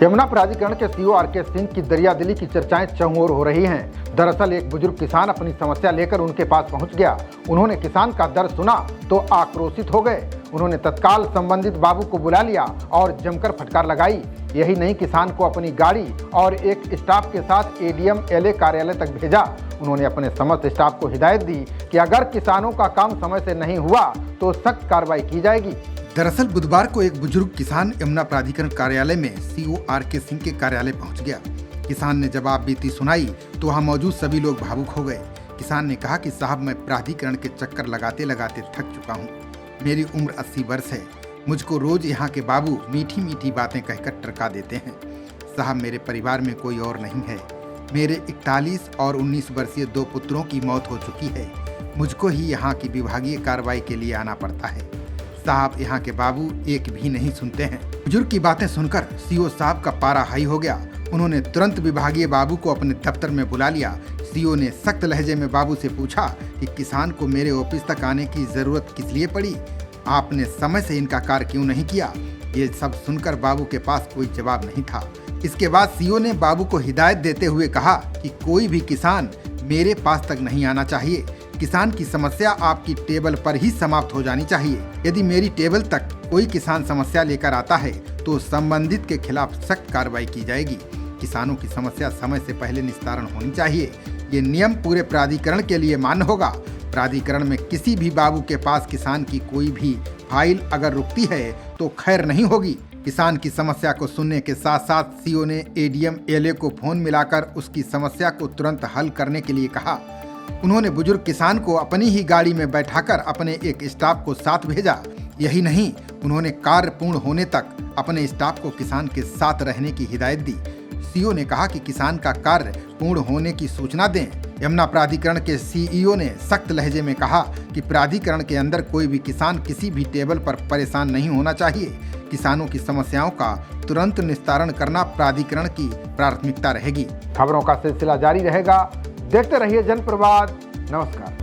यमुना प्राधिकरण के CEO R K. Singh की दरियादिली की चर्चाएं चहुओर हो रही हैं। दरअसल एक बुजुर्ग किसान अपनी समस्या लेकर उनके पास पहुंच गया। उन्होंने किसान का दर्द सुना तो आक्रोशित हो गए। उन्होंने तत्काल संबंधित बाबू को बुला लिया और जमकर फटकार लगाई। यही नहीं, किसान को अपनी गाड़ी और एक स्टाफ के साथ एडीएम एलए कार्यालय तक भेजा। उन्होंने अपने समस्त स्टाफ को हिदायत दी कि अगर किसानों का काम समय से नहीं हुआ तो सख्त कार्रवाई की जाएगी। दरअसल बुधवार को एक बुजुर्ग किसान यमुना प्राधिकरण कार्यालय में सीईओ आर.के. सिंह के कार्यालय पहुंच गया। किसान ने जवाब बीती सुनाई तो वहां मौजूद सभी लोग भावुक हो गए। किसान ने कहा कि साहब, मैं प्राधिकरण के चक्कर लगाते लगाते थक चुका हूं। मेरी उम्र 80 वर्ष है। मुझको रोज यहाँ के बाबू मीठी मीठी बातें कहकर टरका देते हैं। साहब, मेरे परिवार में कोई और नहीं है। मेरे 41 और 19 वर्षीय 2 पुत्रों की मौत हो चुकी है। मुझको ही यहाँ की विभागीय कार्रवाई के लिए आना पड़ता है। साहब, यहाँ के बाबू एक भी नहीं सुनते हैं। बुजुर्ग की बातें सुनकर सीईओ साहब का पारा हाई हो गया। उन्होंने तुरंत विभागीय बाबू को अपने दफ्तर में बुला लिया। सीईओ ने सख्त लहजे में बाबू से पूछा कि किसान को मेरे ऑफिस तक आने की जरूरत किस लिए पड़ी? आपने समय से इनका कार्य क्यों नहीं किया? ये सब सुनकर बाबू के पास कोई जवाब नहीं था। इसके बाद सीईओ ने बाबू को हिदायत देते हुए कहा कि कोई भी किसान मेरे पास तक नहीं आना चाहिए। किसान की समस्या आपकी टेबल पर ही समाप्त हो जानी चाहिए। यदि मेरी टेबल तक कोई किसान समस्या लेकर आता है तो संबंधित के खिलाफ सख्त कार्रवाई की जाएगी। किसानों की समस्या समय से पहले निस्तारण होनी चाहिए। ये नियम पूरे प्राधिकरण के लिए मान्य होगा। प्राधिकरण में किसी भी बाबू के पास किसान की कोई भी फाइल अगर रुकती है तो खैर नहीं होगी। किसान की समस्या को सुनने के साथ साथ सीईओ ने एडीएम एलए को फोन मिलाकर उसकी समस्या को तुरंत हल करने के लिए कहा। उन्होंने बुजुर्ग किसान को अपनी ही गाड़ी में बैठाकर अपने एक स्टाफ को साथ भेजा। यही नहीं, उन्होंने कार्य पूर्ण होने तक अपने स्टाफ को किसान के साथ रहने की हिदायत दी। सीईओ ने कहा कि किसान का कार्य पूर्ण होने की सूचना दें। यमुना प्राधिकरण के सीईओ ने सख्त लहजे में कहा कि प्राधिकरण के अंदर कोई भी किसान किसी भी टेबल पर परेशान नहीं होना चाहिए। किसानों की समस्याओं का तुरंत निस्तारण करना प्राधिकरण की प्राथमिकता रहेगी। खबरों का सिलसिला जारी रहेगा। देखते रहिए जनप्रवाद। नमस्कार।